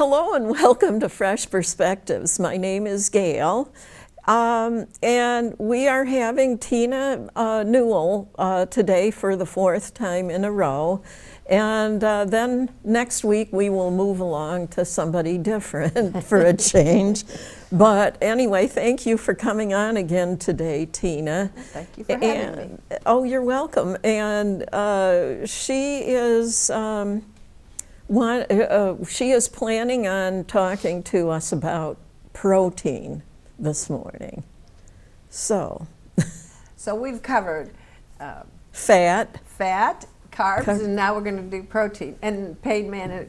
Hello and welcome to Fresh Perspectives. My name is Gail, and we are having Tina Newell today for the fourth time in a row. And then next week we will move along to somebody different for a change. But anyway, thank you for coming on again today, Tina. Thank you for having me. Oh, you're welcome. And she is she is planning on talking to us about protein this morning. So we've covered fat, carbs, and now we're going to do protein and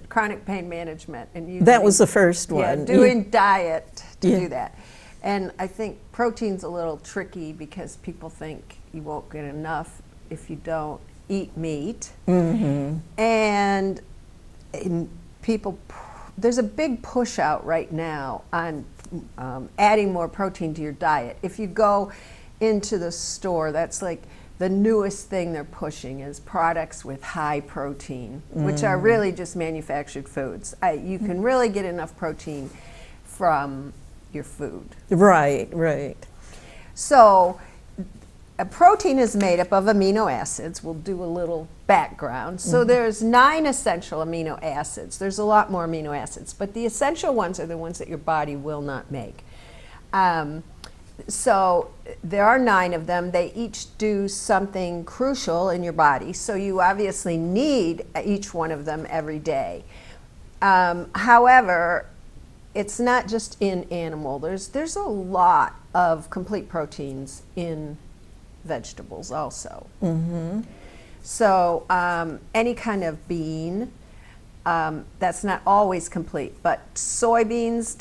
chronic pain management. And that was the first one. Yeah, doing diet to do that. And I think protein's a little tricky because people think you won't get enough if you don't eat meat. Mm-hmm. And there's a big push out right now on adding more protein to your diet. If you go into the store, that's like the newest thing they're pushing is products with high protein, which are really just manufactured foods. You can really get enough protein from your food. Right. So a protein is made up of amino acids. We'll do a little background. So there's 9 essential amino acids. There's a lot more amino acids, but the essential ones are the ones that your body will not make. So there are 9 of them. They each do something crucial in your body. So you obviously need each one of them every day. However, it's not just in animal. There's a lot of complete proteins in vegetables also. Mm-hmm. So any kind of bean, that's not always complete, but soybeans,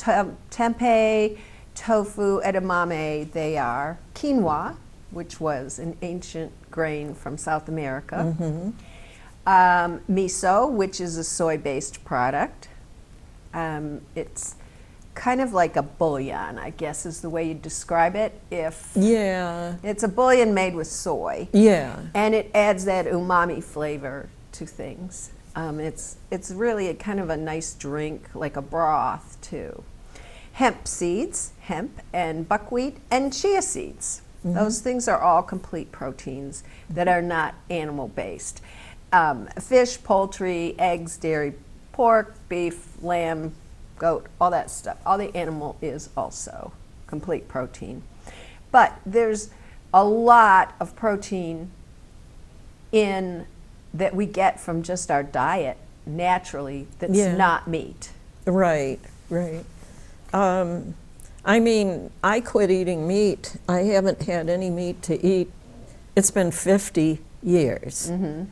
tempeh, tofu, edamame, they are. Quinoa, which was an ancient grain from South America. Mm-hmm. Miso, which is a soy-based product. It's kind of like a bouillon, I guess is the way you describe it. It's a bouillon made with soy. Yeah. And it adds that umami flavor to things. It's really a kind of a nice drink, like a broth too. Hemp seeds, hemp and buckwheat and chia seeds. Mm-hmm. Those things are all complete proteins that are not animal based. Fish, poultry, eggs, dairy, pork, beef, lamb, goat, all that stuff. All the animal is also complete protein. But there's a lot of protein in that we get from just our diet naturally that's not meat. Right. I mean, I quit eating meat. I haven't had any meat to eat. It's been 50 years. Mm-hmm.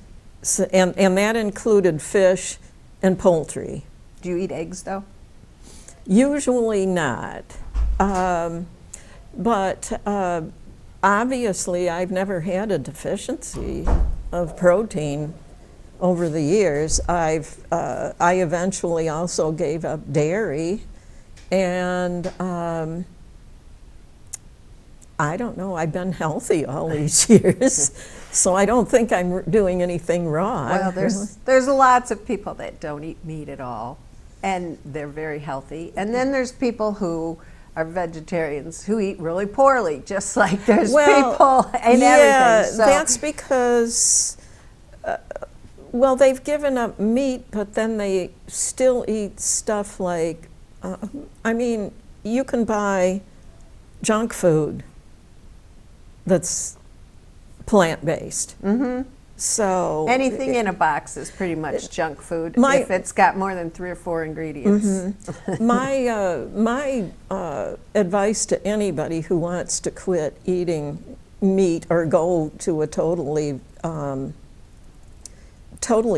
So, and that included fish and poultry. Do you eat eggs though? Usually not. But obviously I've never had a deficiency of protein over the years. I eventually also gave up dairy, and I don't know, I've been healthy all these years, so I don't think I'm doing anything wrong. Well, there's lots of people that don't eat meat at all, and they're very healthy. And then there's people who are vegetarians who eat really poorly, just like there's people and everything. So That's because, they've given up meat, but then they still eat stuff like, you can buy junk food that's plant-based. Mm-hmm. So anything in a box is pretty much junk food if it's got more than 3 or 4 ingredients. Mm-hmm. My advice to anybody who wants to quit eating meat or go to a totally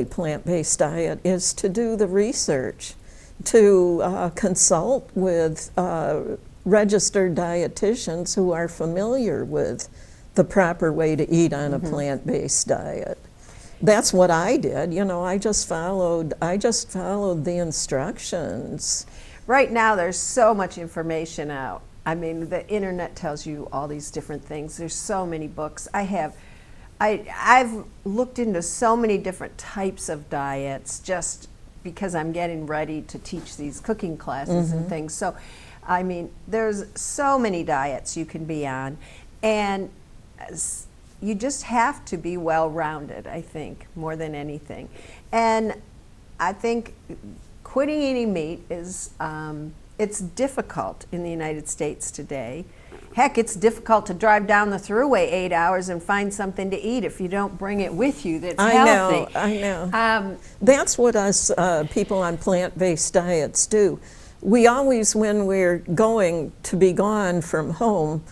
plant-based diet is to do the research, to consult with registered dietitians who are familiar with the proper way to eat on a plant-based diet. That's what I did. I just followed the instructions. Right now there's so much information out. I mean, the internet tells you all these different things. There's so many books. I've looked into so many different types of diets just because I'm getting ready to teach these cooking classes and things. So, I mean, there's so many diets you can be on, and you just have to be well-rounded, I think, more than anything. And I think quitting eating meat is, it's difficult in the United States today. Heck, it's difficult to drive down the thruway 8 hours and find something to eat if you don't bring it with you that's healthy. I know. That's what us people on plant-based diets do. We always, when we're going to be gone from home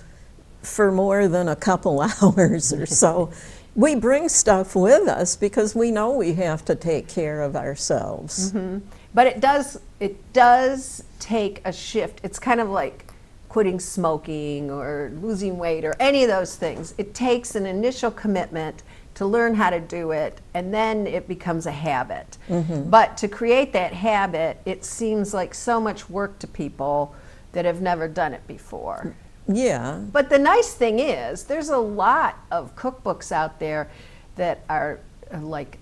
for more than a couple hours or so, we bring stuff with us because we know we have to take care of ourselves. But it does take a shift. It's kind of like quitting smoking or losing weight or any of those things. It takes an initial commitment to learn how to do it, and then it becomes a habit. But to create that habit, it seems like so much work to people that have never done it before. Yeah. But the nice thing is, there's a lot of cookbooks out there that are like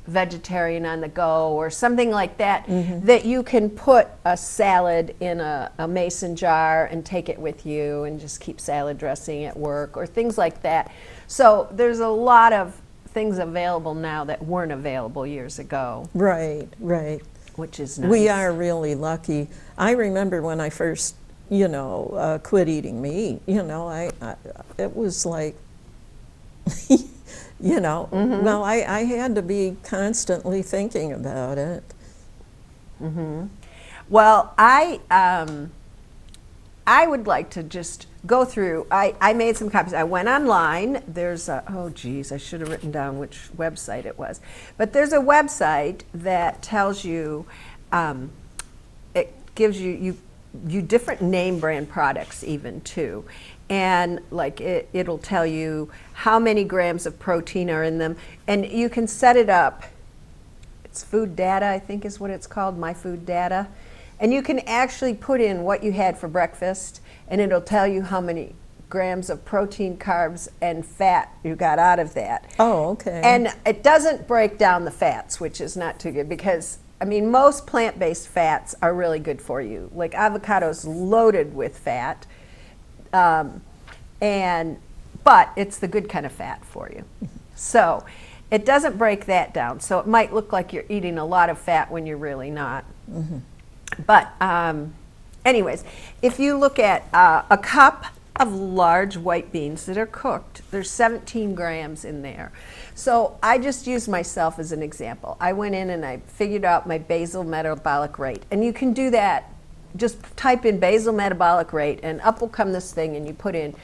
vegetarian on the go or something like that, that you can put a salad in a mason jar and take it with you and just keep salad dressing at work or things like that. So there's a lot of things available now that weren't available years ago. Right, right. Which is nice. We are really lucky. I remember when I first, quit eating meat, it was like, well, I had to be constantly thinking about it. Well, I would like to just go through. I made some copies. I went online. There's a, oh geez, I should have written down which website it was. But there's a website that tells you, it gives you different name brand products even too. And like it'll tell you how many grams of protein are in them. And you can set it up. It's Food Data, I think is what it's called, My Food Data. And you can actually put in what you had for breakfast, and it'll tell you how many grams of protein, carbs, and fat you got out of that. Oh, okay. And it doesn't break down the fats, which is not too good because, I mean, most plant-based fats are really good for you. Like avocado's loaded with fat. But it's the good kind of fat for you. So it doesn't break that down. So it might look like you're eating a lot of fat when you're really not. But anyways, if you look at a cup of large white beans that are cooked, there's 17 grams in there. So I just used myself as an example. I went in and I figured out my basal metabolic rate. And you can do that. Just type in basal metabolic rate and up will come this thing, and you put in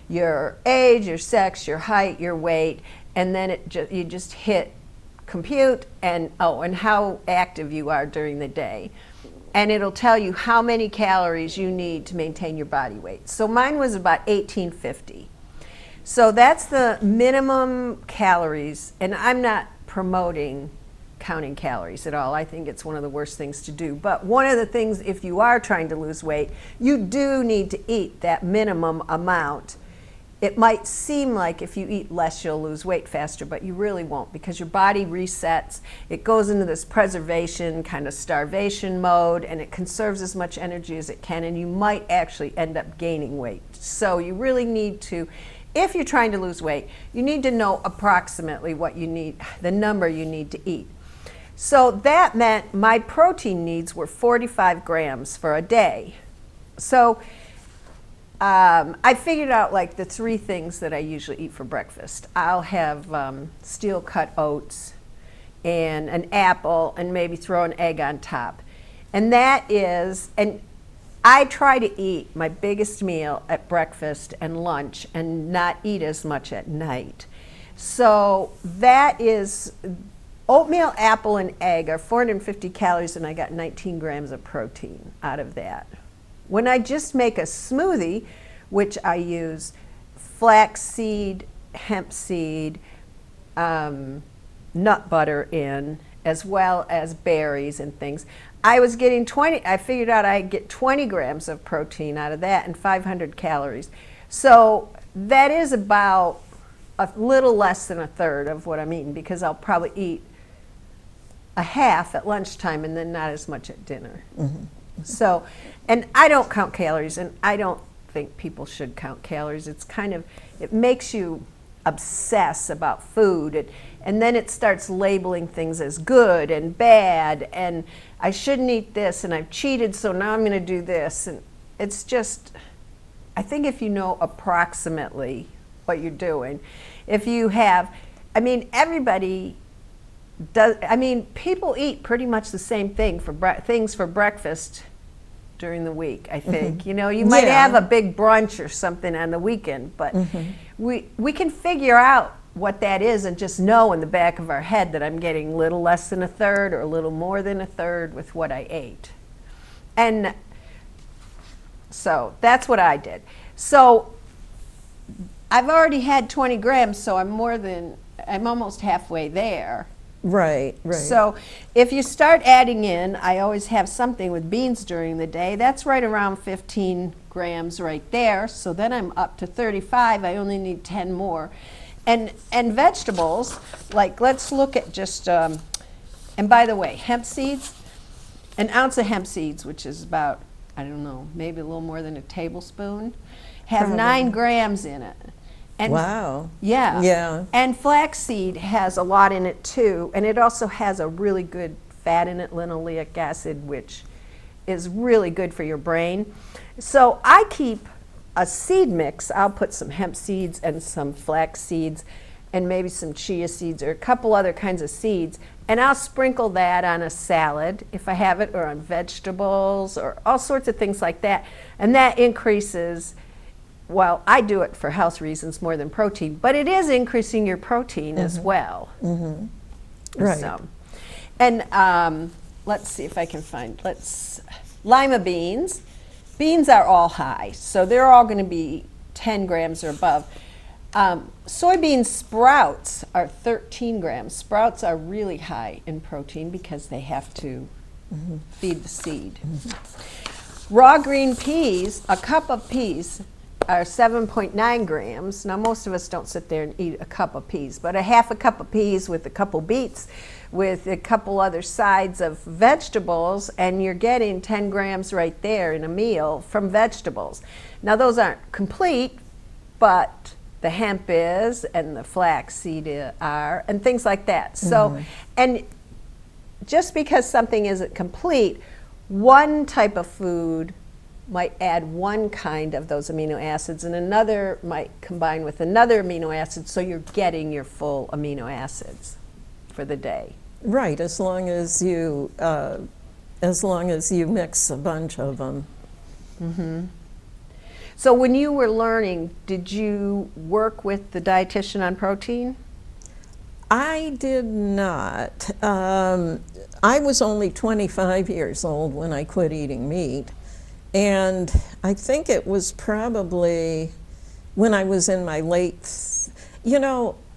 your age, your sex, your height, your weight, and then you just hit compute and how active you are during the day. And it'll tell you how many calories you need to maintain your body weight. So mine was about 1850. So that's the minimum calories, and I'm not promoting counting calories at all. I think it's one of the worst things to do. But one of the things, if you are trying to lose weight, you do need to eat that minimum amount. It might seem like if you eat less, you'll lose weight faster, but you really won't because your body resets. It goes into this preservation, kind of starvation mode, and it conserves as much energy as it can, and you might actually end up gaining weight. So you really need to, if you're trying to lose weight, you need to know approximately what you need, the number you need to eat. So that meant my protein needs were 45 grams for a day. So I figured out like the 3 things that I usually eat for breakfast. I'll have steel cut oats and an apple and maybe throw an egg on top. And that is, and I try to eat my biggest meal at breakfast and lunch and not eat as much at night. So that is, oatmeal, apple, and egg are 450 calories, and I got 19 grams of protein out of that. When I just make a smoothie, which I use flaxseed, hemp seed, nut butter in, as well as berries and things, I was getting I figured out I'd get 20 grams of protein out of that and 500 calories. So that is about a little less than a third of what I'm eating, because I'll probably eat a half at lunchtime and then not as much at dinner. So, and I don't count calories, and I don't think people should count calories. It's kind of, it makes you obsess about food, and then it starts labeling things as good and bad, and I shouldn't eat this, and I've cheated, so now I'm going to do this. And it's just, I think if you know approximately what you're doing, if you have, I mean, everybody does, I mean, people eat pretty much the same thing for things for breakfast during the week, I think. You know, you might have a big brunch or something on the weekend, but we can figure out what that is and just know in the back of our head that I'm getting a little less than a third or a little more than a third with what I ate. And so that's what I did. So I've already had 20 grams, so I'm almost halfway there. Right, right. So if you start adding in, I always have something with beans during the day. That's right around 15 grams right there. So then I'm up to 35. I only need 10 more. And vegetables, like let's look at just, and by the way, hemp seeds, an ounce of hemp seeds, which is about, I don't know, maybe a little more than a tablespoon, have 9 grams in it. And wow. Yeah. Yeah. And flaxseed has a lot in it too, and it also has a really good fat in it, linoleic acid, which is really good for your brain. So I keep a seed mix. I'll put some hemp seeds and some flax seeds and maybe some chia seeds or a couple other kinds of seeds, and I'll sprinkle that on a salad if I have it, or on vegetables, or all sorts of things like that. And that increases, well, I do it for health reasons more than protein, but it is increasing your protein as well. Right. So, and let's see if I can find, lima beans. Beans are all high, so they're all going to be 10 grams or above. Soybean sprouts are 13 grams. Sprouts are really high in protein because they have to feed the seed. Raw green peas, a cup of peas, are 7.9 grams. Now, most of us don't sit there and eat a cup of peas, but a half a cup of peas with a couple beets, with a couple other sides of vegetables, and you're getting 10 grams right there in a meal from vegetables. Now, those aren't complete, but the hemp is, and the flaxseed are, and things like that. So, and just because something isn't complete, one type of food might add one kind of those amino acids, and another might combine with another amino acid, so you're getting your full amino acids for the day. Right, as long as you mix a bunch of them. So when you were learning, did you work with the dietitian on protein? I did not. I was only 25 years old when I quit eating meat. And I think it was probably when I was in my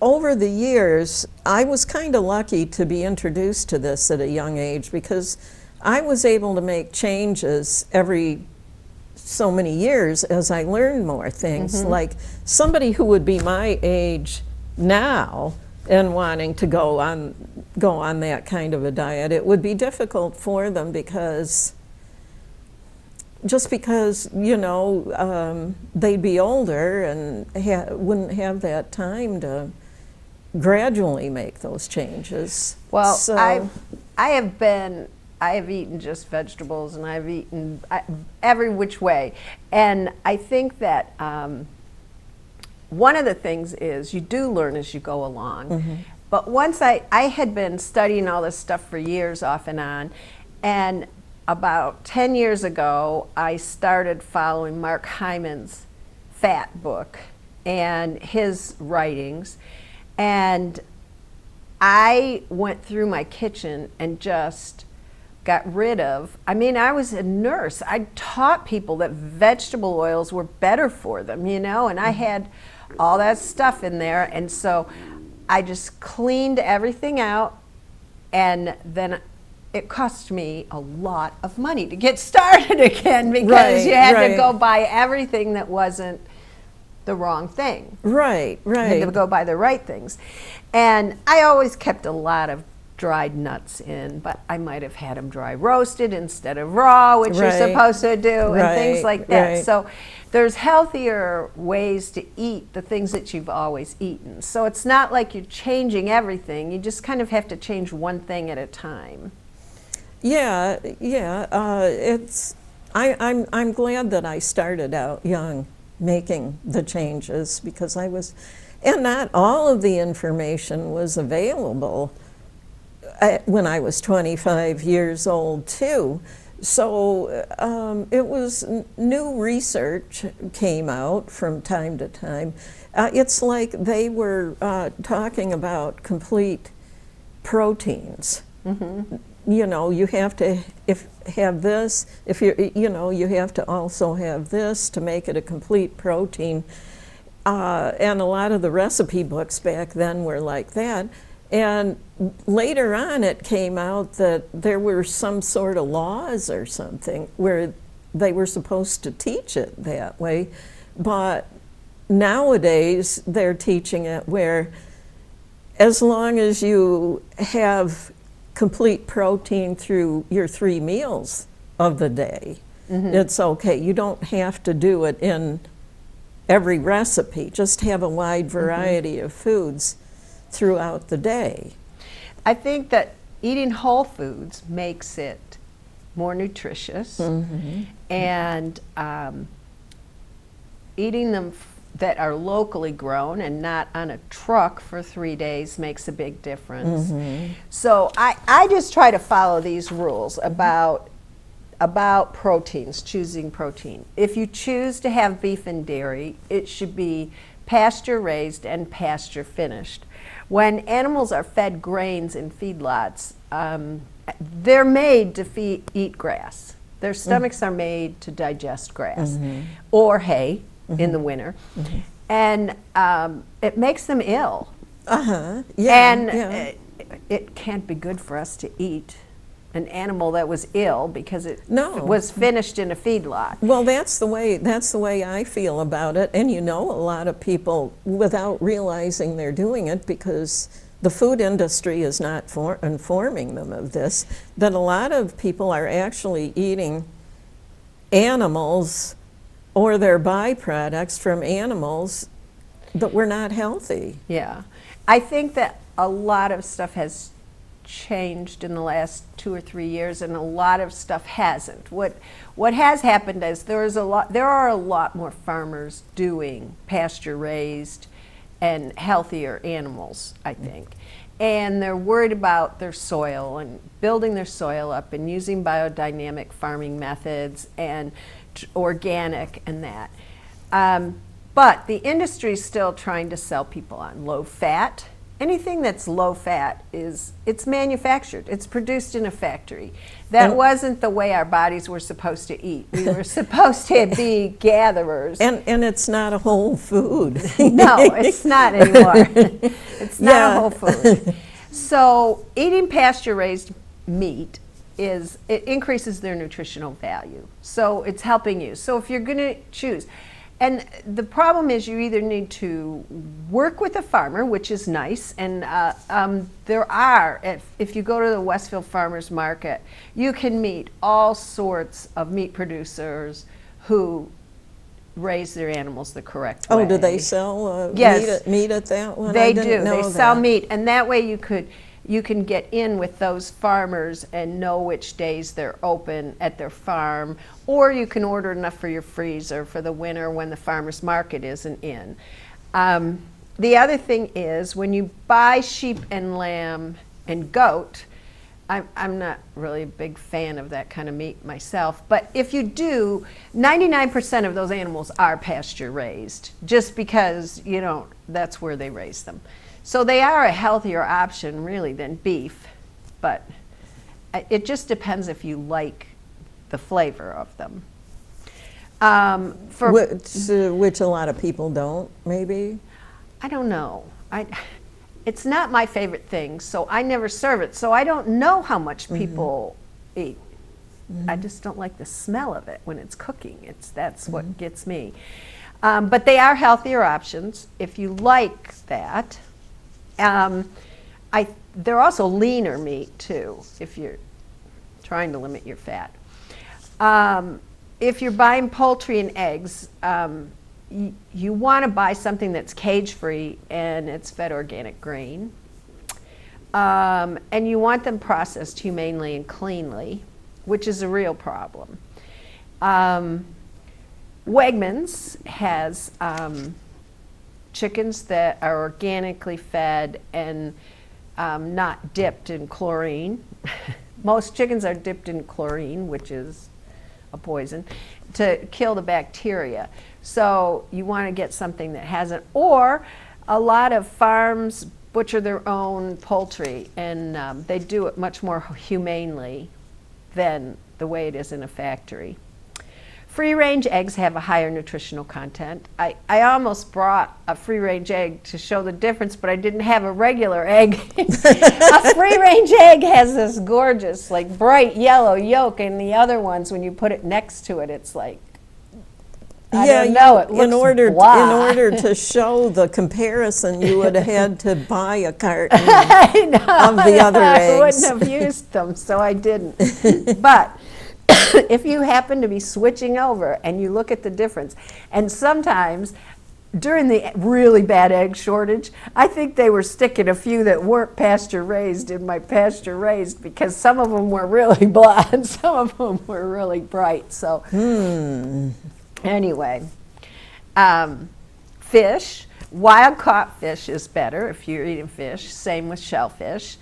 over the years, I was kind of lucky to be introduced to this at a young age, because I was able to make changes every so many years as I learned more things. Like somebody who would be my age now and wanting to go on that kind of a diet, it would be difficult for them because they'd be older and wouldn't have that time to gradually make those changes. Well, so, I have eaten just vegetables, and I've eaten every which way. And I think that one of the things is you do learn as you go along. But once I had been studying all this stuff for years off and on, and about 10 years ago, I started following Mark Hyman's Fat book and his writings, and I went through my kitchen and just got rid of, I was a nurse. I taught people that vegetable oils were better for them, and I had all that stuff in there, and so I just cleaned everything out, and then it cost me a lot of money to get started again, because you had to go buy everything that wasn't the wrong thing. Right. You had to go buy the right things. And I always kept a lot of dried nuts in, but I might have had them dry roasted instead of raw, which you're Right. supposed to do, and things Right, like that. right. So there's healthier ways to eat the things that you've always eaten. So it's not like you're changing everything. You just kind of have to change one thing at a time. Yeah, yeah. I'm glad that I started out young making the changes, because and not all of the information was available when I was 25 years old too. So it was new research came out from time to time. It's like they were talking about complete proteins. Mm-hmm. You know, you have to have this. If you have to also have this to make it a complete protein. And a lot of the recipe books back then were like that. And later on, it came out that there were some sort of laws or something where they were supposed to teach it that way. But nowadays, they're teaching it where as long as you have complete protein through your 3 meals of the day, it's okay. You don't have to do it in every recipe. Just have a wide variety of foods throughout the day. I think that eating whole foods makes it more nutritious, and eating them that are locally grown and not on a truck for 3 days makes a big difference. So I just try to follow these rules about proteins, choosing protein. If you choose to have beef and dairy, it should be pasture raised and pasture finished. When animals are fed grains in feedlots, they're made to eat grass. Their stomachs are made to digest grass or hay in the winter, and it makes them ill. Yeah. And it can't be good for us to eat an animal that was ill because it was finished in a feedlot. Well, that's the way I feel about it. And a lot of people, without realizing they're doing it, because the food industry is not informing them of this, that a lot of people are actually eating animals or their byproducts from animals that were not healthy. Yeah. I think that a lot of stuff has changed in the last 2 or 3 years, and a lot of stuff hasn't. What has happened is there are a lot more farmers doing pasture raised and healthier animals, I think. And they're worried about their soil and building their soil up and using biodynamic farming methods and organic and that. But the industry is still trying to sell people on low fat. Anything that's low fat it's manufactured. It's produced in a factory. That wasn't the way our bodies were supposed to eat. We were supposed to be gatherers. And it's not a whole food. No, it's not anymore. It's not a whole food. So eating pasture-raised meat it increases their nutritional value. So it's helping you. So if you're going to choose, and the problem is you either need to work with a farmer, which is nice, and there are, if you go to the Westfield Farmers Market, you can meet all sorts of meat producers who raise their animals the correct way. Oh, do they sell Yes. meat at that one? They I didn't do. know They sell that. meat, and that way you can get in with those farmers and know which days they're open at their farm, or you can order enough for your freezer for the winter when the farmer's market isn't in. The other thing is when you buy sheep and lamb and goat, I'm not really a big fan of that kind of meat myself, but if you do, 99% of those animals are pasture raised, just because that's where they raise them. So they are a healthier option, really, than beef, but it just depends if you like the flavor of them. Which a lot of people don't, maybe? I don't know. It's not my favorite thing, so I never serve it. So I don't know how much people eat. I just don't like the smell of it when it's cooking. That's what gets me. But they are healthier options if you like that. they're also leaner meat too, if you're trying to limit your fat. If you're buying poultry and eggs, you want to buy something that's cage-free and it's fed organic grain. And you want them processed humanely and cleanly, which is a real problem. Wegmans has chickens that are organically fed and not dipped in chlorine. Most chickens are dipped in chlorine, which is a poison, to kill the bacteria. So you want to get something that hasn't, or a lot of farms butcher their own poultry, and they do it much more humanely than the way it is in a factory. Free-range eggs have a higher nutritional content. I almost brought a free-range egg to show the difference, but I didn't have a regular egg. A free-range egg has this gorgeous, like, bright yellow yolk, and the other ones, when you put it next to it, it's like, I don't know, it looks in order blah. to show the comparison, you would have had to buy a carton I know, of the other I eggs. wouldn't have used them, so I didn't. But if you happen to be switching over and you look at the difference, and sometimes during the really bad egg shortage, I think they were sticking a few that weren't pasture raised in my pasture raised, because some of them were really blah and some of them were really bright. So anyway, fish, wild caught fish is better if you're eating fish. Same with shellfish.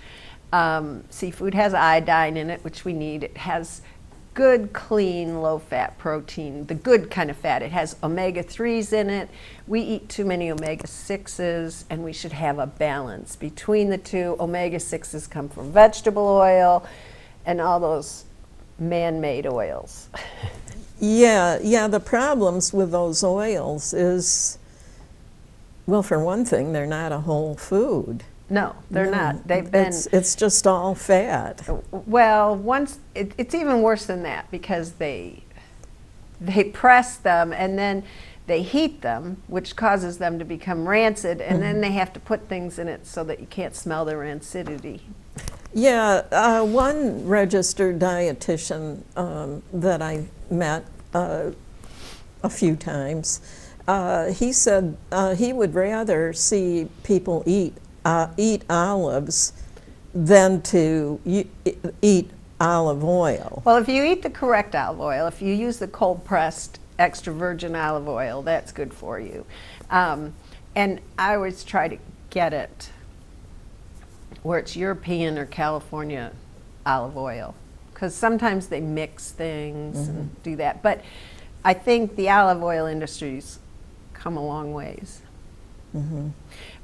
Seafood has iodine in it, which we need. It has good, clean, low-fat protein, the good kind of fat. It has omega-3s in it. We eat too many omega-6s, and we should have a balance between the two. Omega-6s come from vegetable oil and all those man-made oils. Yeah, the problems with those oils is, well, for one thing, they're not a whole food. No, they're not. They've been. It's just all fat. Well, it's even worse than that, because they press them and then they heat them, which causes them to become rancid, and then they have to put things in it so that you can't smell the rancidity. Yeah, one registered dietitian that I met a few times, he said he would rather see people eat olives than to eat olive oil. Well, if you eat the correct olive oil, if you use the cold pressed extra virgin olive oil, that's good for you. And I always try to get it where it's European or California olive oil, because sometimes they mix things and do that. But I think the olive oil industry's come a long ways.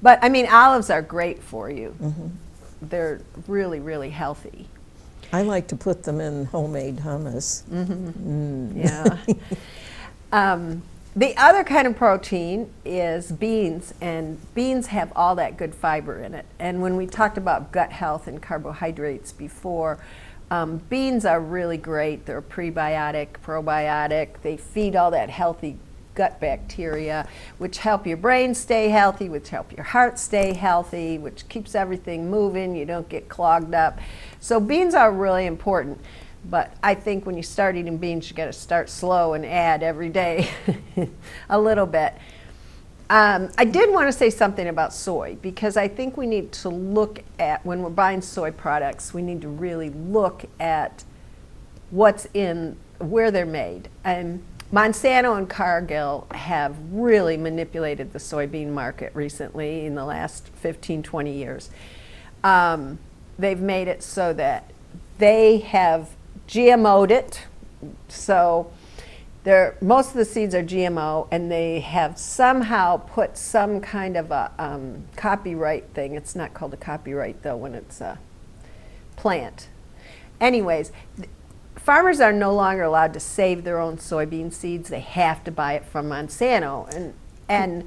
But I mean, olives are great for you. They're really, really healthy. I like to put them in homemade hummus. Yeah. The other kind of protein is beans, and beans have all that good fiber in it. And when we talked about gut health and carbohydrates before, beans are really great. They're prebiotic, probiotic. They feed all that healthy gut bacteria, which help your brain stay healthy, which help your heart stay healthy, which keeps everything moving. You don't get clogged up. So beans are really important. But I think when you start eating beans, you got to start slow and add every day a little bit. I did want to say something about soy, because I think we need to look at, when we're buying soy products, we need to really look at what's in, where they're made. And Monsanto and Cargill have really manipulated the soybean market recently in the last 15, 20 years. They've made it so that they have GMO'd it, so most of the seeds are GMO, and they have somehow put some kind of a copyright thing. It's not called a copyright, though, when it's a plant. Anyways, farmers are no longer allowed to save their own soybean seeds. They have to buy it from Monsanto, and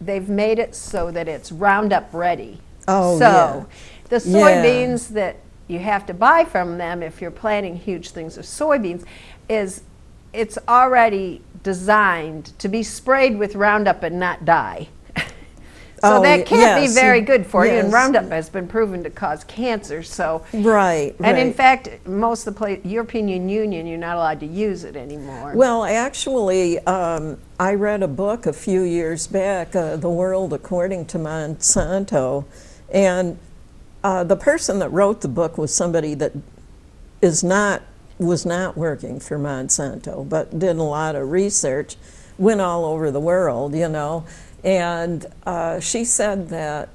they've made it so that it's Roundup ready. Oh, so yeah. The soybeans that you have to buy from them if you're planting huge things of soybeans it's already designed to be sprayed with Roundup and not die. So Oh, that can't be yes, very good for you, and yes. Roundup has been proven to cause cancer. So, Right, and in right. fact, most of the European Union, you're not allowed to use it anymore. Well, actually, I read a book a few years back, The World According to Monsanto, and the person that wrote the book was somebody that was not working for Monsanto, but did a lot of research, went all over the world, you know, and she said that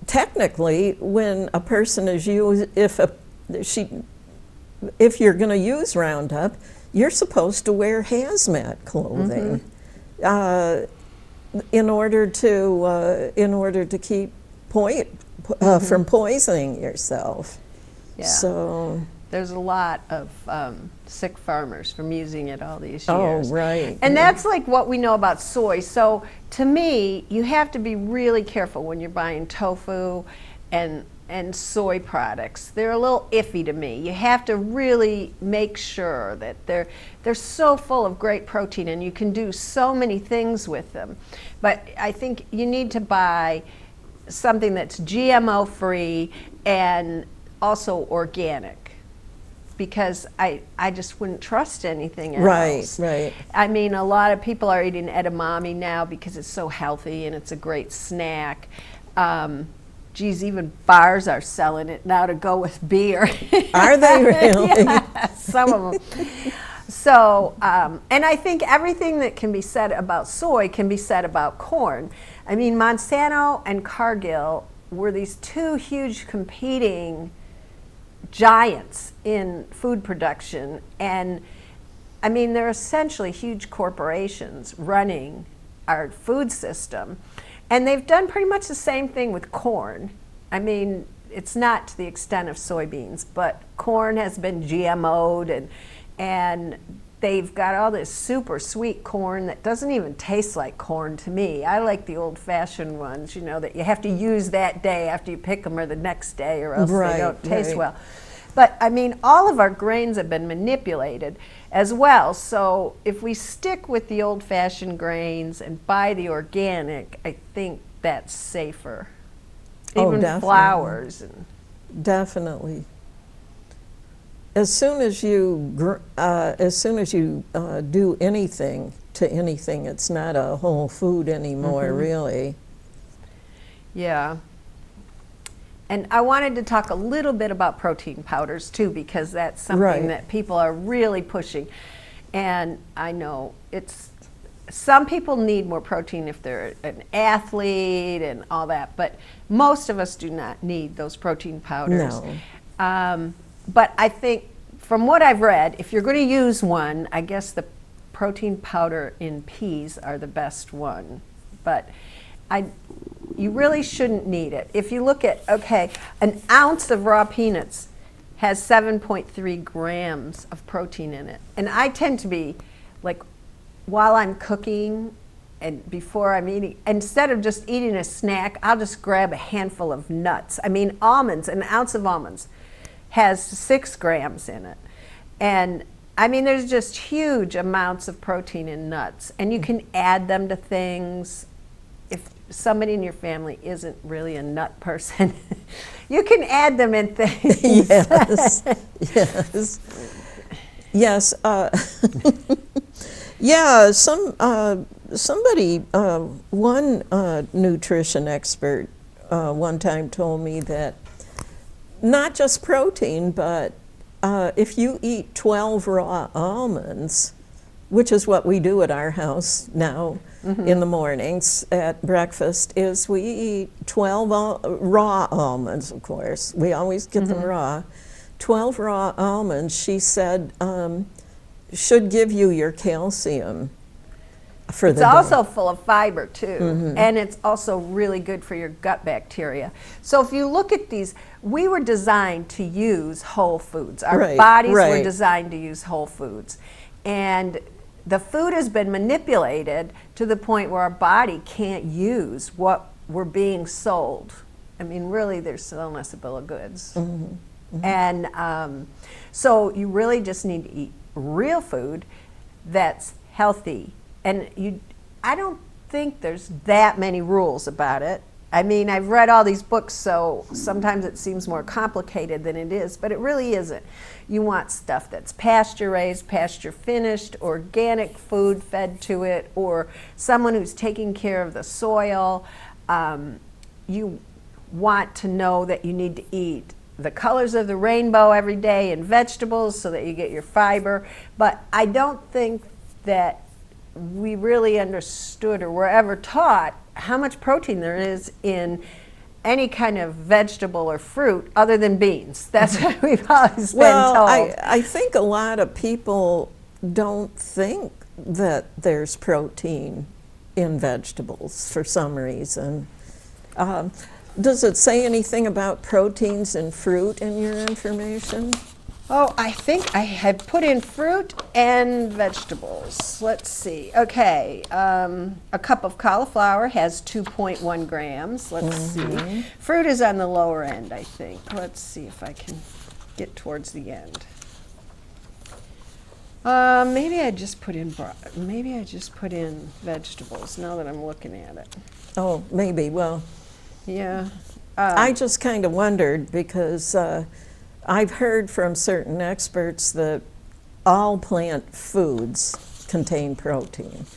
technically, when a person is if you're going to use Roundup, you're supposed to wear hazmat clothing in order to keep from poisoning yourself. Yeah. So, There's a lot of sick farmers from using it all these oh, years. right. And yeah. that's like what we know about soy. So to me, you have to be really careful when you're buying tofu and soy products. They're a little iffy to me. You have to really make sure that they're so full of great protein, and you can do so many things with them. But I think you need to buy something that's GMO free and also organic, because I just wouldn't trust anything else. Right, right. I mean, a lot of people are eating edamame now because it's so healthy and it's a great snack. Geez, even bars are selling it now to go with beer. Are they really? Yeah, some of them. So, and I think everything that can be said about soy can be said about corn. I mean, Monsanto and Cargill were these two huge competing giants in food production, and I mean, they're essentially huge corporations running our food system, and they've done pretty much the same thing with corn. I mean, it's not to the extent of soybeans, but corn has been GMO'd, and they've got all this super sweet corn that doesn't even taste like corn to me. I like the old-fashioned ones, you know, that you have to use that day after you pick them, or the next day, or else they don't taste well. But I mean, all of our grains have been manipulated as well. So if we stick with the old-fashioned grains and buy the organic, I think that's safer. Even definitely. flours. And Definitely. As soon as you do anything to anything, it's not a whole food anymore, really. yeah. And I wanted to talk a little bit about protein powders too, because that's something Right. that people are really pushing. And I know some people need more protein if they're an athlete and all that, but most of us do not need those protein powders. No. But I think from what I've read, if you're going to use one, I guess the protein powder in peas are the best one. But you really shouldn't need it. If you look at, okay, an ounce of raw peanuts has 7.3 grams of protein in it. And I tend to be like, while I'm cooking and before I'm eating, instead of just eating a snack, I'll just grab a handful of nuts. I mean, almonds, an ounce of almonds has 6 grams in it. And I mean, there's just huge amounts of protein in nuts, and you can add them to things. If somebody in your family isn't really a nut person, you can add them in things. Yes, yes, yes. Yeah, somebody, one nutrition expert one time told me that not just protein, but if you eat 12 raw almonds, which is what we do at our house now in the mornings at breakfast, is we eat 12 raw almonds, of course. We always get them raw. 12 raw almonds, she said, should give you your calcium for the day. It's also full of fiber too, and it's also really good for your gut bacteria. So if you look at these, we were designed to use whole foods. Our bodies were designed to use whole foods. And the food has been manipulated to the point where our body can't use what we're being sold. I mean, really, they're selling us a bill of goods. And so you really just need to eat real food that's healthy. And I don't think there's that many rules about it. I mean, I've read all these books, so sometimes it seems more complicated than it is, but it really isn't. You want stuff that's pasture raised, pasture finished, organic food fed to it, or someone who's taking care of the soil. You want to know that you need to eat the colors of the rainbow every day in vegetables so that you get your fiber. But I don't think that we really understood or were ever taught how much protein there is in any kind of vegetable or fruit other than beans. That's what we've always been told. I think a lot of people don't think that there's protein in vegetables for some reason. Does it say anything about proteins in fruit in your information? Oh, I think I had put in fruit and vegetables. Let's see. Okay, a cup of cauliflower has 2.1 grams. Let's see. Fruit is on the lower end, I think. Let's see if I can get towards the end. Maybe I just put in vegetables now that I'm looking at it. Oh, maybe. Well, yeah. I just kind of wondered because I've heard from certain experts that all plant foods contain protein.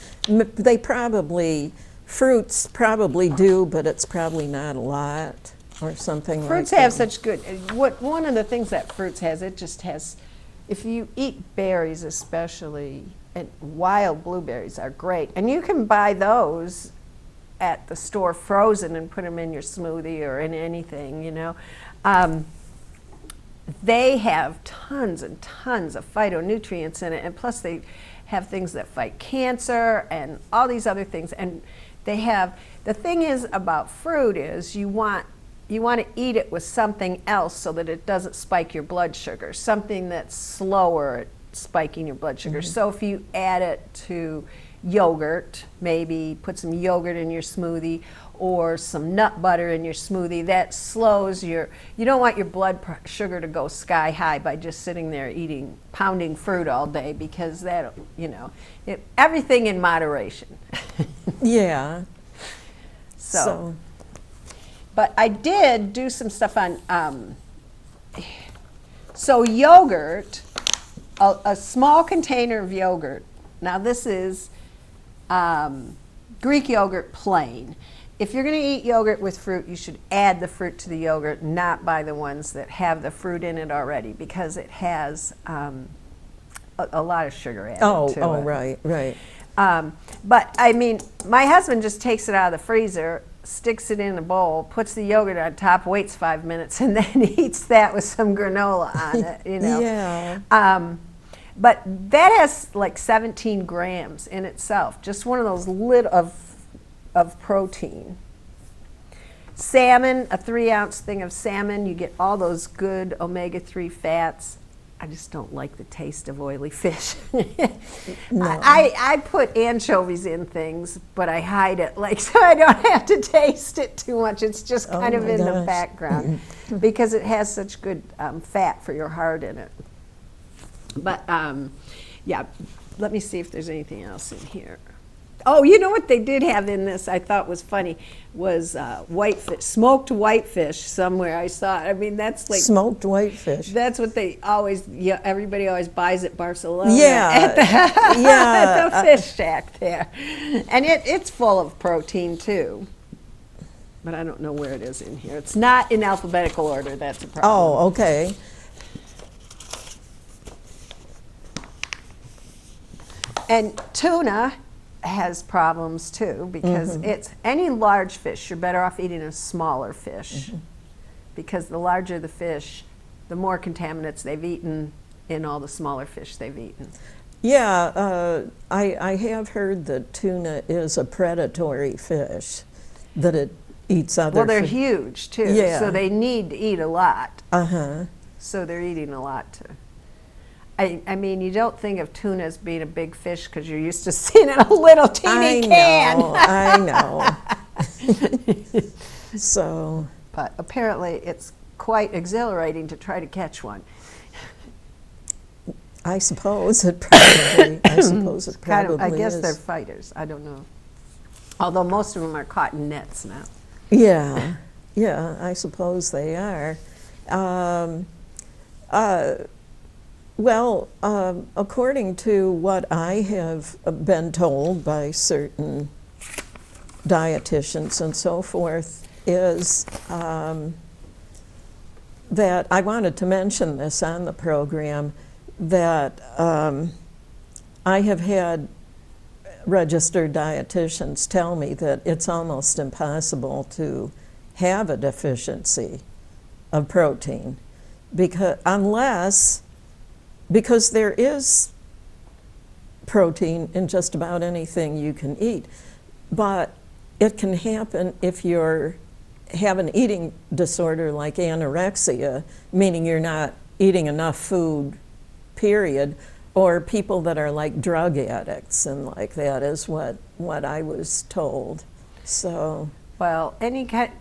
Fruits probably do, but it's probably not a lot or something like that. Fruits have such good, one of the things that fruits has, it just has, if you eat berries especially, and wild blueberries are great, and you can buy those at the store frozen and put them in your smoothie or in anything, you know. They have tons and tons of phytonutrients in it, and plus they have things that fight cancer and all these other things. And they have, the thing is about fruit is you want to eat it with something else so that it doesn't spike your blood sugar, something that's slower at spiking your blood sugar. So if you add it to yogurt, maybe put some yogurt in your smoothie or some nut butter in your smoothie, that slows you don't want your blood sugar to go sky high by just sitting there pounding fruit all day, because that, everything in moderation. Yeah. So, but I did do some stuff on, so yogurt, a small container of yogurt. Now this is Greek yogurt plain. If you're going to eat yogurt with fruit, you should add the fruit to the yogurt, not buy the ones that have the fruit in it already, because it has a lot of sugar added to it. Oh, right. But I mean, my husband just takes it out of the freezer, sticks it in a bowl, puts the yogurt on top, waits 5 minutes, and then eats that with some granola on it, Yeah. But that has like 17 grams in itself, just one of those of protein. Salmon, a 3-ounce thing of salmon, you get all those good omega-3 fats. I just don't like the taste of oily fish. No. I put anchovies in things, but I hide it so I don't have to taste it too much. It's just kind of in the background because it has such good fat for your heart in it. But yeah, let me see if there's anything else in here. Oh, you know what they did have in this I thought was funny was whitefish, smoked whitefish somewhere I saw it. I mean, that's like smoked whitefish. That's what they always, everybody always buys at Barcelona. Yeah, at the fish shack there. And it's full of protein too. But I don't know where it is in here. It's not in alphabetical order, that's a problem. Oh, okay. And tuna has problems too, because it's any large fish, you're better off eating a smaller fish, because the larger the fish, the more contaminants they've eaten in all the smaller fish they've eaten. Yeah, I have heard that tuna is a predatory fish, that it eats other. Well, they're huge too, so they need to eat a lot. So they're eeating a lot too. I mean, you don't think of tuna as being a big fish because you're used to seeing it in a little teeny can. I know. So. But apparently it's quite exhilarating to try to catch one. I suppose it probably I guess is. they're fighters. I don't know. Although most of them are caught in nets now. Yeah, yeah, I suppose they are. Um, According to what I have been told by certain dietitians and so forth, is that I wanted to mention this on the program, that I have had registered dietitians tell me that it's almost impossible to have a deficiency of protein because there is protein in just about anything you can eat, but it can happen if you have an eating disorder like anorexia, meaning you're not eating enough food, period, or people that are like drug addicts and like that is what I was told. So, Well, any kind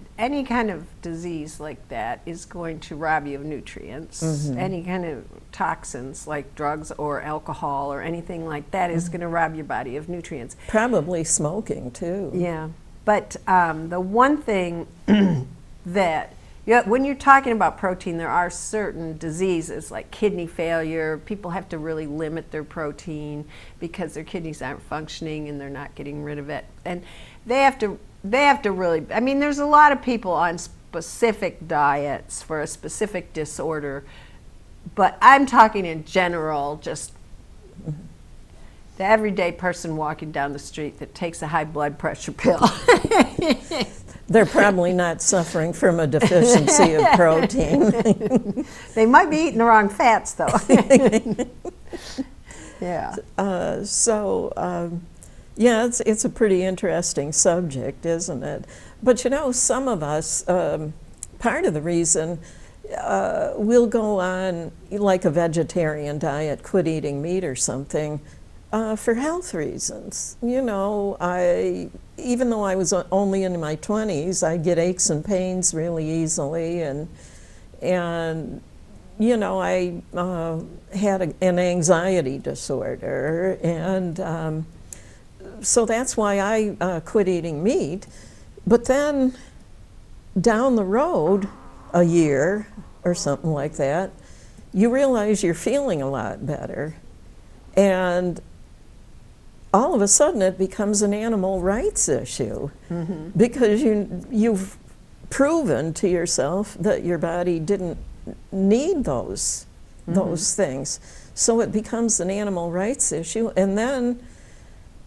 of disease like that is going to rob you of nutrients. Any kind of toxins like drugs or alcohol or anything like that is going to rob your body of nutrients. probably smoking too. Yeah, but the one thing that when you're talking about protein, there are certain diseases like kidney failure. People have to really limit their protein because their kidneys aren't functioning and they're not getting rid of it. And they have to really, I mean, there's a lot of people on specific diets for a specific disorder, but I'm talking in general, just the everyday person walking down the street that takes a high blood pressure pill. They're probably not suffering from a deficiency of protein. They might be eating the wrong fats, though. Yeah. Yeah, it's a pretty interesting subject, isn't it? But you know, some of us, part of the reason we'll go on like a vegetarian diet, quit eating meat or something, for health reasons. You know, even though I was only in my 20s, I get aches and pains really easily, and you know, I had an anxiety disorder, and so that's why I quit eating meat. But then down the road, a year or something like that, you realize you're feeling a lot better, and all of a sudden it becomes an animal rights issue because you've proven to yourself that your body didn't need those things. So it becomes an animal rights issue. And then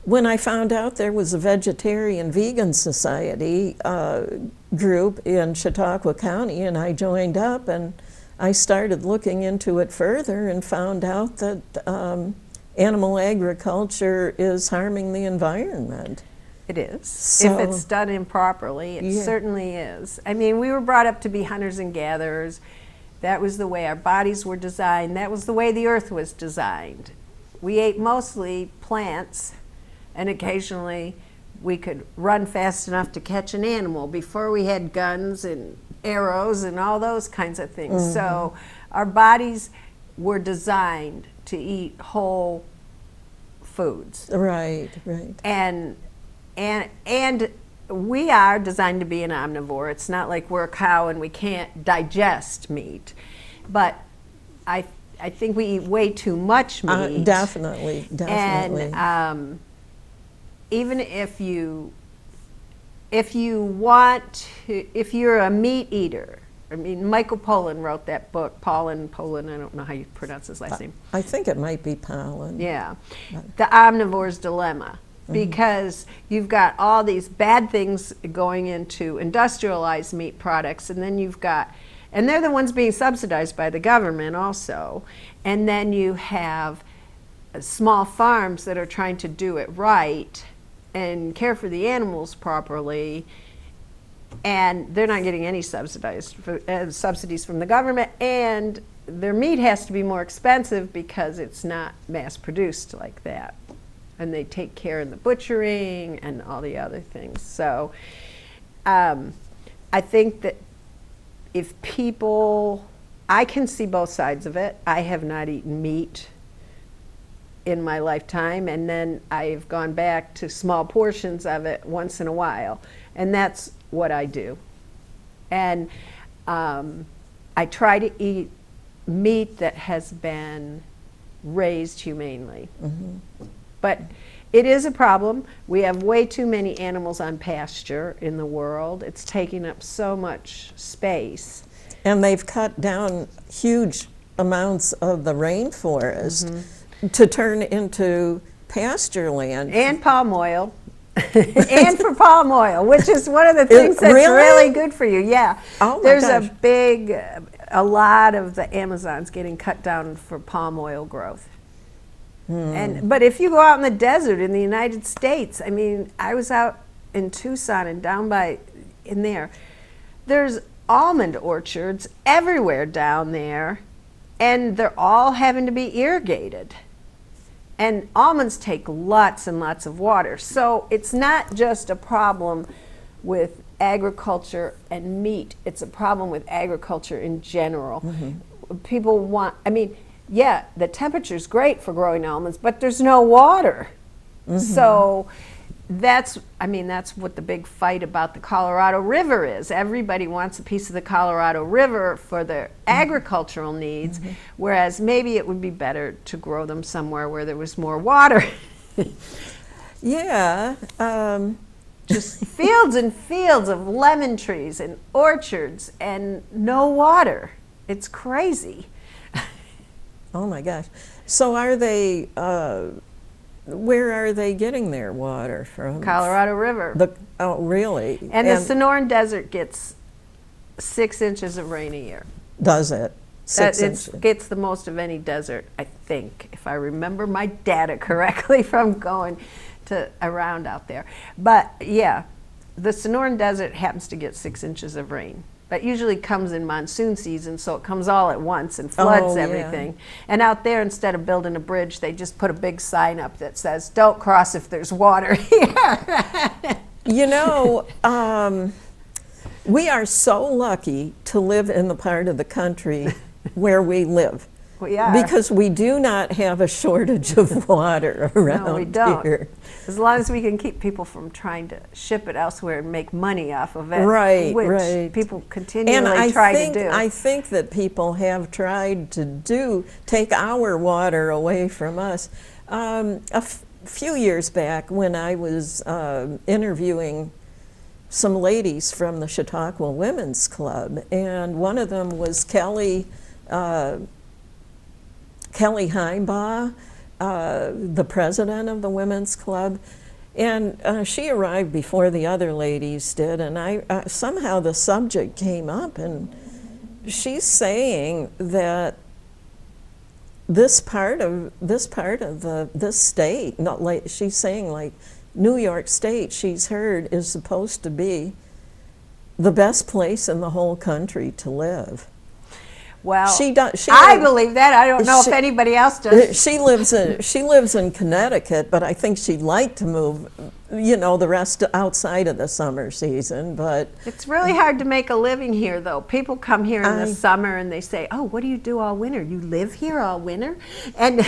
when I found out there was a vegetarian vegan society group in Chautauqua County, and I joined up, and I started looking into it further and found out that animal agriculture is harming the environment. It is. So, if it's done improperly, it certainly is. I mean, we were brought up to be hunters and gatherers. That was the way our bodies were designed. That was the way the earth was designed. We ate mostly plants, and occasionally we could run fast enough to catch an animal before we had guns and arrows and all those kinds of things. So our bodies were designed to eat whole foods. right. And we are designed to be an omnivore. It's not like we're a cow and we can't digest meat. But I think we eat way too much meat. Definitely. And even if you want to, if you're a meat eater, I mean, Michael Pollan wrote that book, Pollan, I don't know how you pronounce his last name. I think it might be pollen. Yeah, The Omnivore's Dilemma, because you've got all these bad things going into industrialized meat products, and then and they're the ones being subsidized by the government also, and then you have small farms that are trying to do it right and care for the animals properly, and they're not getting any subsidies from the government, and their meat has to be more expensive because it's not mass produced like that, and they take care in the butchering and all the other things. So I think that if people, I can see both sides of it. I have not eaten meat in my lifetime, and then I've gone back to small portions of it once in a while, and that's what I do. And I try to eat meat that has been raised humanely. But it is a problem. We have way too many animals on pasture in the world. It's taking up so much space. And they've cut down huge amounts of the rainforest to turn into pasture land. And palm oil. And for palm oil, which is one of the things that's really good for you. Yeah. Oh my There's gosh. a lot of the Amazon's getting cut down for palm oil growth. But if you go out in the desert in the United States, I mean, I was out in Tucson and down by in there. There's almond orchards everywhere down there, and they're all having to be irrigated. And almonds take lots and lots of water. So it's not just a problem with agriculture and meat. It's a problem with agriculture in general. People want, I mean, yeah, the temperature's great for growing almonds, but there's no water. So that's what the big fight about the Colorado River is. Everybody wants a piece of the Colorado River for their agricultural needs, whereas maybe it would be better to grow them somewhere where there was more water. Yeah. Just fields and fields of lemon trees and orchards and no water. It's crazy. Oh my gosh. So are they, where are they getting their water from? Colorado River. Oh, really? And the Sonoran Desert gets 6 inches of rain a year. Does it? It gets the most of any desert, I think, if I remember my data correctly from going to around out there. But yeah, the Sonoran Desert happens to get 6 inches of rain. That usually comes in monsoon season, so it comes all at once and floods everything. And out there, instead of building a bridge, they just put a big sign up that says, "Don't cross if there's water here." You know, we are so lucky to live in the part of the country where we live. We are. Because we do not have a shortage of water around No, we don't. here. As long as we can keep people from trying to ship it elsewhere and make money off of it, Right, which right. people continually try to do. I think that people have tried to take our water away from us. Few years back, when I was interviewing some ladies from the Chautauqua Women's Club, and one of them was Kelly Heimbaugh, the president of the Women's Club, and she arrived before the other ladies did, and I somehow the subject came up, and she's saying that this part of this state, not like she's saying like New York State, she's heard is supposed to be the best place in the whole country to live. Well, I believe that. I don't know if anybody else does. She lives in Connecticut, but I think she'd like to move, the rest outside of the summer season. But it's really hard to make a living here, though. people come here in the summer and they say, "Oh, what do you do all winter? You live here all winter?" And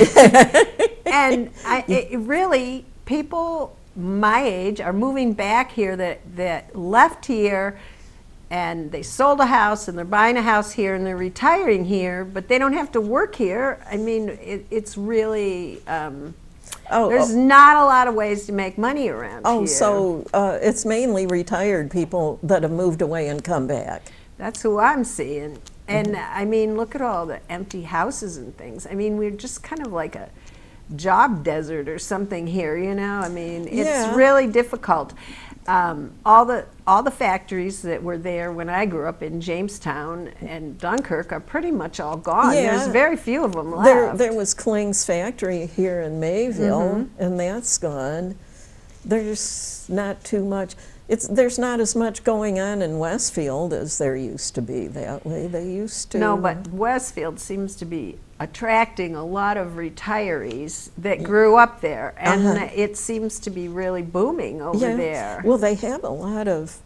really, people my age are moving back here that left here. And they sold a house, and they're buying a house here, and they're retiring here, but they don't have to work here. I mean, it's really, there's not a lot of ways to make money around here. So it's mainly retired people that have moved away and come back. That's who I'm seeing. And I mean, look at all the empty houses and things. I mean, we're just kind of like a job desert or something here, I mean, it's really difficult. All the factories that were there when I grew up in Jamestown and Dunkirk are pretty much all gone. Yeah. There's very few of them left. There was Kling's factory here in Mayville, and that's gone. There's not too much. There's not as much going on in Westfield as there used to be that way. They used to. No, but Westfield seems to be attracting a lot of retirees that grew up there, and it seems to be really booming over there. Well, they have a lot of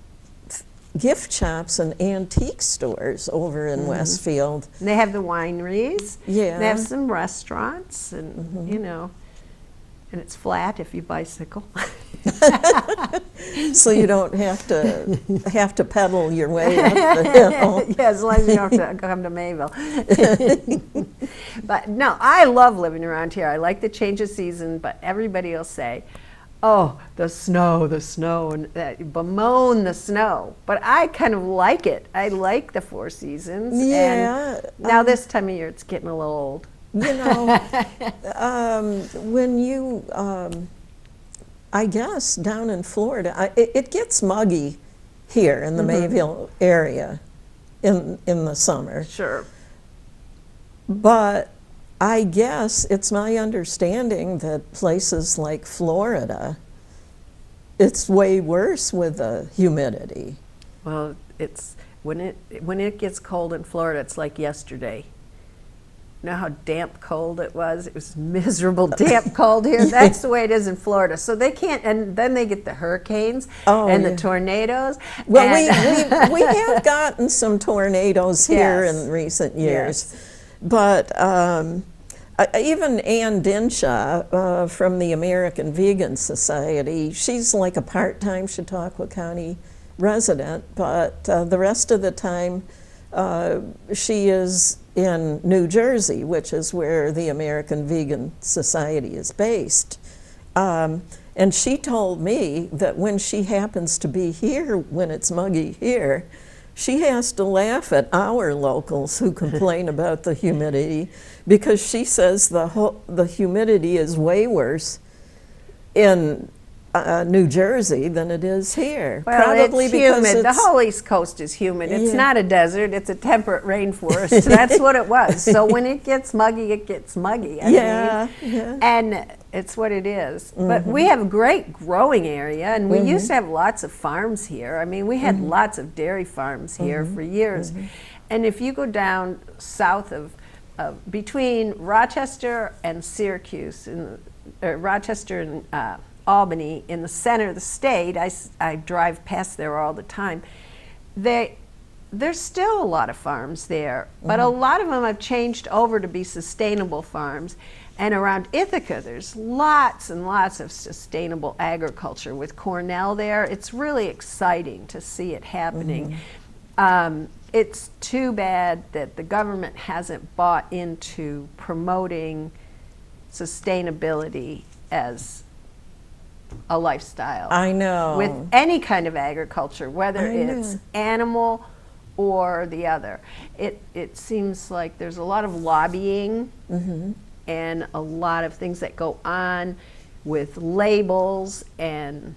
gift shops and antique stores over in Westfield. And they have the wineries. Yeah. They have some restaurants, and and it's flat if you bicycle. So you don't have to pedal your way up the hill. Yeah, as long as you don't have to come to Mayville. But no, I love living around here. I like the change of season, but everybody will say, oh, the snow, and bemoan the snow. But I kind of like it. I like the 4 seasons. Yeah. And now this time of year, it's getting a little old. You know, when you, I guess down in Florida, it gets muggy here in the Mayville area in the summer. Sure. But I guess it's my understanding that places like Florida, it's way worse with the humidity. Well, it's when it gets cold in Florida, it's like yesterday. You know how damp cold it was? It was miserable damp cold here. That's the way it is in Florida. So they can't, and then they get the hurricanes the tornadoes. Well, we have gotten some tornadoes here in recent years. Yes. But even Ann Dinshaw from the American Vegan Society, she's like a part-time Chautauqua County resident, but the rest of the time she is in New Jersey, which is where the American Vegan Society is based. And she told me that when she happens to be here, when it's muggy here, she has to laugh at our locals who complain about the humidity, because she says the humidity is way worse in New Jersey than it is here. Well, probably it's because humid. The whole East Coast is humid. It's not a desert. It's a temperate rainforest. That's what it was. So when it gets muggy, it gets muggy. I mean, and it's what it is. But we have a great growing area, and we used to have lots of farms here. I mean, we had lots of dairy farms here for years. And if you go down south of between Rochester and Syracuse, Rochester and Albany, in the center of the state, I drive past there all the time. There's still a lot of farms there, but a lot of them have changed over to be sustainable farms. And around Ithaca, there's lots and lots of sustainable agriculture. With Cornell there, it's really exciting to see it happening. It's too bad that the government hasn't bought into promoting sustainability as a lifestyle. I know. With any kind of agriculture, whether it's animal or the other. It seems like there's a lot of lobbying and a lot of things that go on with labels and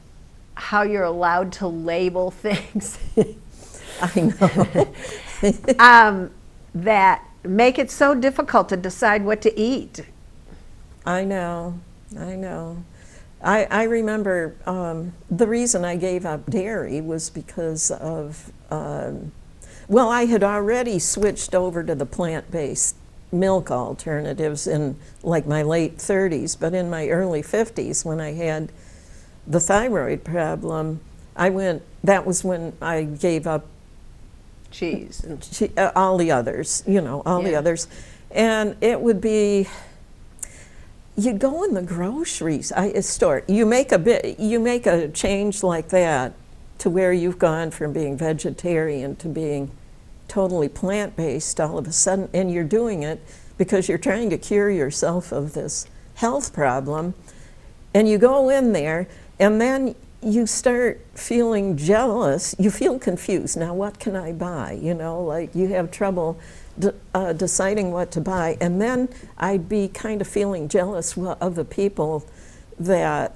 how you're allowed to label things. I know. That make it so difficult to decide what to eat. I know. I remember the reason I gave up dairy was because of, well, I had already switched over to the plant-based milk alternatives in like my late 30s, but in my early 50s when I had the thyroid problem, that was when I gave up cheese and all the others, all the others. And it would be, you go in the groceries store, you make a change like that to where you've gone from being vegetarian to being totally plant-based all of a sudden, and you're doing it because you're trying to cure yourself of this health problem, and you go in there and then you start feeling jealous, you feel confused. Now what can I buy? Like you have trouble deciding what to buy. And then I'd be kind of feeling jealous of the people that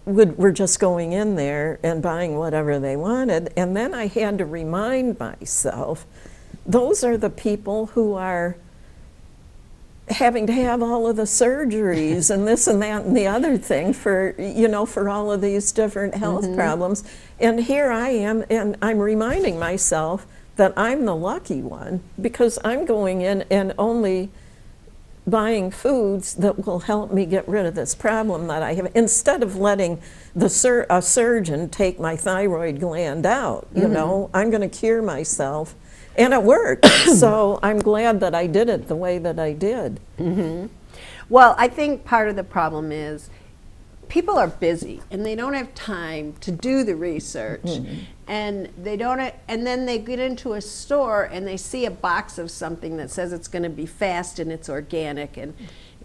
were just going in there and buying whatever they wanted. And then I had to remind myself, those are the people who are having to have all of the surgeries and this and that and the other thing for all of these different health problems. And here I am, and I'm reminding myself that I'm the lucky one because I'm going in and only buying foods that will help me get rid of this problem that I have, instead of letting a surgeon take my thyroid gland out. I'm going to cure myself And it worked. So I'm glad that I did it the way that I did. Well, I think part of the problem is people are busy and they don't have time to do the research, and they don't. And then they get into a store and they see a box of something that says it's going to be fast and it's organic,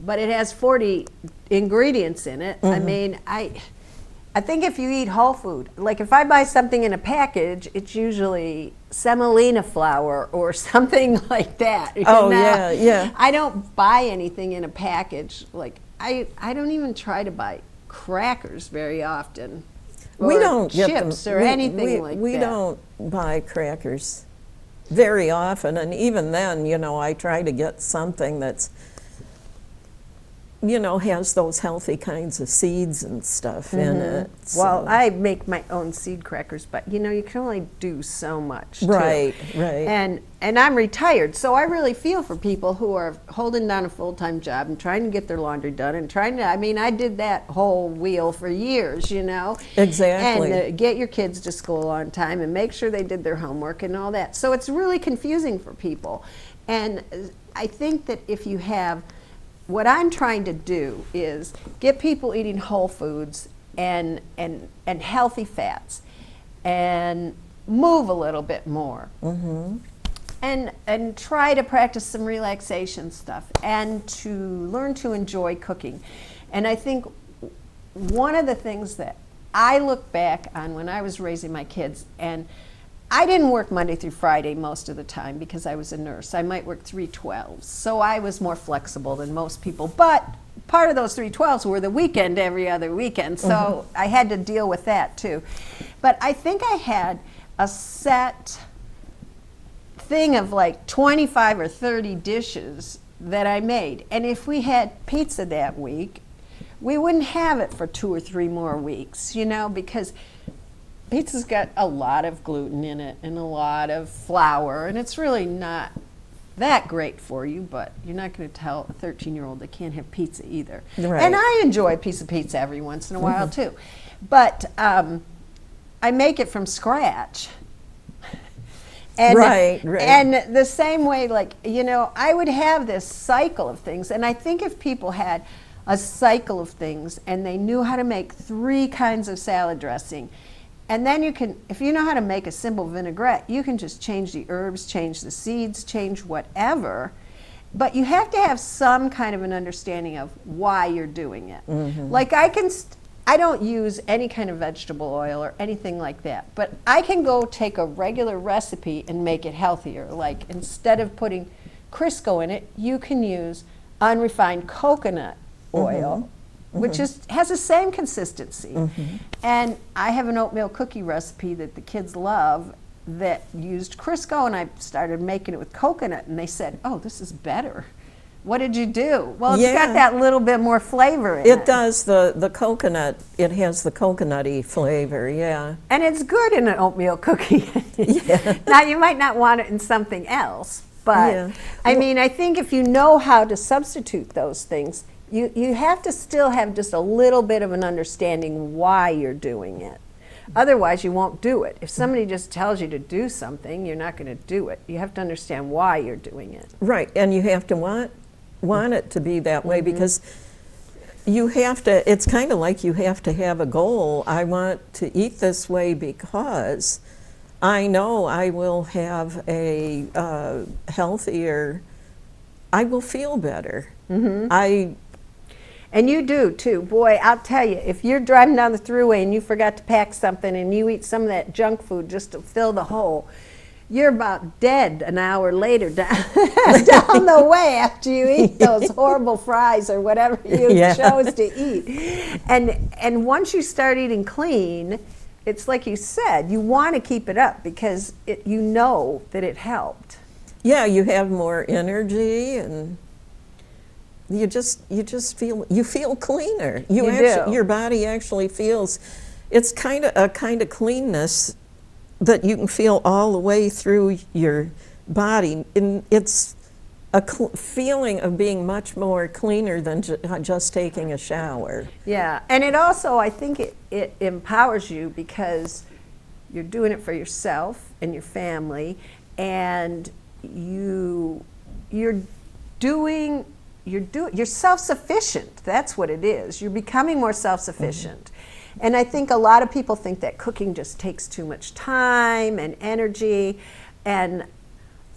but it has 40 ingredients in it. I mean, I think if you eat whole food, like if I buy something in a package, it's usually semolina flour or something like that. Oh, yeah. I don't buy anything in a package. Like I don't even try to buy crackers very often. We or don't get chips them. or anything like we that. We don't buy crackers very often, and even then, I try to get something that's, has those healthy kinds of seeds and stuff in it. Well, I make my own seed crackers, but you can only do so much. Right, too. right. And I'm retired, so I really feel for people who are holding down a full-time job and trying to get their laundry done and I did that whole wheel for years, Exactly. And get your kids to school on time and make sure they did their homework and all that. So it's really confusing for people. And I think that if you have, what I'm trying to do is get people eating whole foods and healthy fats and move a little bit more. And try to practice some relaxation stuff and to learn to enjoy cooking. And I think one of the things that I look back on when I was raising my kids, and I didn't work Monday through Friday most of the time because I was a nurse. I might work 3/12s, so I was more flexible than most people. But part of those 3/12s were the weekend every other weekend, so I had to deal with that too. But I think I had a set thing of like 25 or 30 dishes that I made. And if we had pizza that week, we wouldn't have it for 2 or 3 more weeks, because pizza's got a lot of gluten in it and a lot of flour, and it's really not that great for you, but you're not going to tell a 13-year-old they can't have pizza either. Right. And I enjoy a piece of pizza every once in a while too. But I make it from scratch. And, right. And the same way, I would have this cycle of things, and I think if people had a cycle of things and they knew how to make 3 kinds of salad dressing, and then if you know how to make a simple vinaigrette, you can just change the herbs, change the seeds, change whatever. But you have to have some kind of an understanding of why you're doing it. Like I don't use any kind of vegetable oil or anything like that, but I can go take a regular recipe and make it healthier. Like instead of putting Crisco in it, you can use unrefined coconut oil, which has the same consistency. And I have an oatmeal cookie recipe that the kids love that used Crisco, and I started making it with coconut, and they said, "Oh, this is better. What did you do?" Well, it's got that little bit more flavor in it. It does. The coconut, it has the coconutty flavor, yeah. And it's good in an oatmeal cookie. Now, you might not want it in something else, but I think if you know how to substitute those things, you have to still have just a little bit of an understanding why you're doing it. Otherwise, you won't do it. If somebody just tells you to do something, you're not going to do it. You have to understand why you're doing it. Right, and you have to want it to be that way, because you have to, it's kind of like you have to have a goal. I want to eat this way because I know I will have a healthier, I will feel better. And you do too. Boy, I'll tell you, if you're driving down the thruway and you forgot to pack something and you eat some of that junk food just to fill the hole, you're about dead an hour later down the way after you eat those horrible fries or whatever you chose to eat. And once you start eating clean, it's like you said, you want to keep it up because you know that it helped. Yeah, you have more energy, and you just feel cleaner. You do. Your body actually feels, it's kind of cleanness that you can feel all the way through your body, and it's a feeling of being much more cleaner than just taking a shower. Yeah, and it also, I think it empowers you because you're doing it for yourself and your family, and you're self-sufficient. That's what it is. You're becoming more self-sufficient. And I think a lot of people think that cooking just takes too much time and energy. And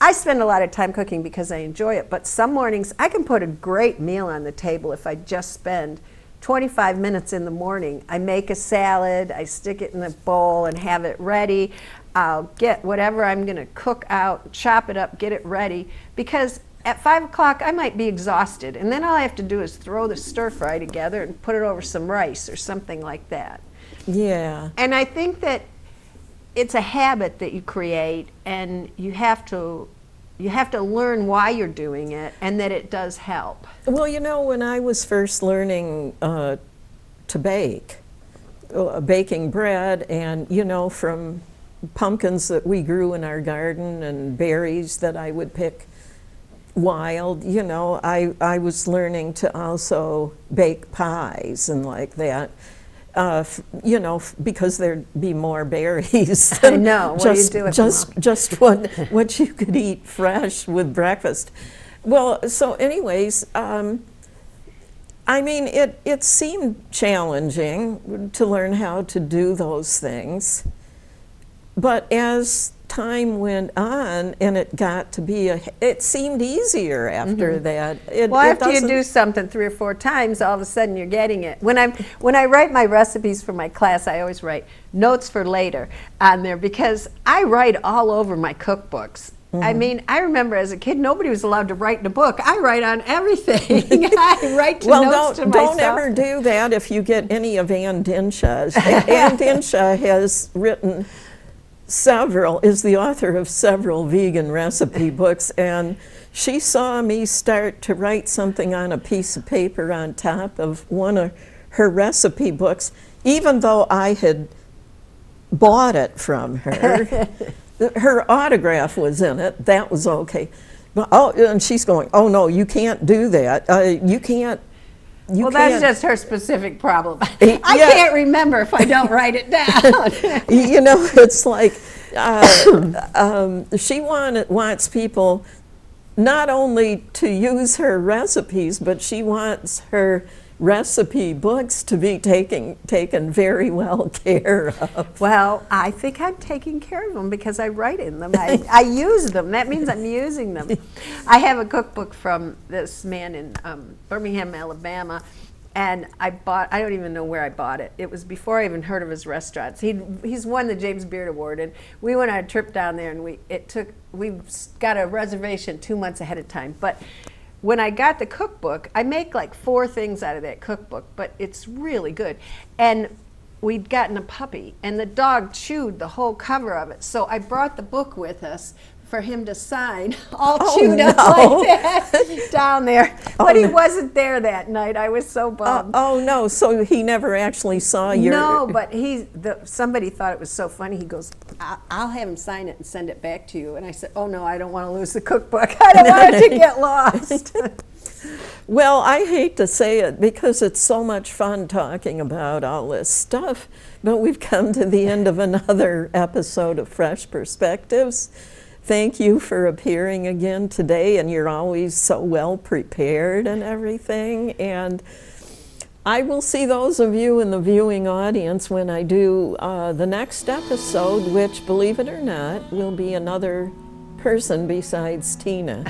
I spend a lot of time cooking because I enjoy it. But some mornings I can put a great meal on the table if I just spend 25 minutes in the morning. I make a salad, I stick it in a bowl and have it ready. I'll get whatever I'm going to cook out, chop it up, get it ready. Because at 5 o'clock, I might be exhausted, and then all I have to do is throw the stir fry together and put it over some rice or something like that. Yeah. And I think that it's a habit that you create, and you have to learn why you're doing it, and that it does help. Well, you know, when I was first learning to bake, baking bread, and, you know, from pumpkins that we grew in our garden and berries that I would pick wild, you know, I was learning to also bake pies and like that, you know, because there'd be more berries. I know. What do you do with them? Just what you could eat fresh with breakfast. Well, so anyways, I mean, it seemed challenging to learn how to do those things, but as time went on and it got to be it seemed easier after that. After you do something 3 or 4 times, all of a sudden you're getting it. When I write my recipes for my class, I always write notes for later on there, because I write all over my cookbooks. I mean, I remember as a kid, nobody was allowed to write in a book. I write on everything. I write notes to myself. Don't ever do that if you get any of Ann Dinshaw's. Ann Dinshaw has written is the author of several vegan recipe books, and she saw me start to write something on a piece of paper on top of one of her recipe books, even though I had bought it from her. Her autograph was in it. That was okay. But, and she's going, oh no, you can't do that. You can't. That's just her specific problem. I can't remember if I don't write it down. You know, it's like she wants people not only to use her recipes, but she wants her recipe books to be taken very well care of. Well, I think I'm taking care of them because I write in them. I use them. That means I'm using them. I have a cookbook from this man in Birmingham, Alabama, and I don't even know where I bought it. It was before I even heard of his restaurants. He's won the James Beard Award, and we went on a trip down there, and we got a reservation 2 months ahead of time. But when I got the cookbook, I make like 4 things out of that cookbook, but it's really good. And we'd gotten a puppy, and the dog chewed the whole cover of it. So I brought the book with us for him to sign, all chewed up like that down there. But he wasn't there that night. I was so bummed. Oh no, so he never actually saw your... No, but somebody thought it was so funny. He goes, I'll have him sign it and send it back to you. And I said, oh no, I don't want to lose the cookbook. I don't want it to get lost. Well, I hate to say it because it's so much fun talking about all this stuff, but we've come to the end of another episode of Fresh Perspectives. Thank you for appearing again today, and you're always so well prepared and everything. And I will see those of you in the viewing audience when I do the next episode, which, believe it or not, will be another person besides Tina.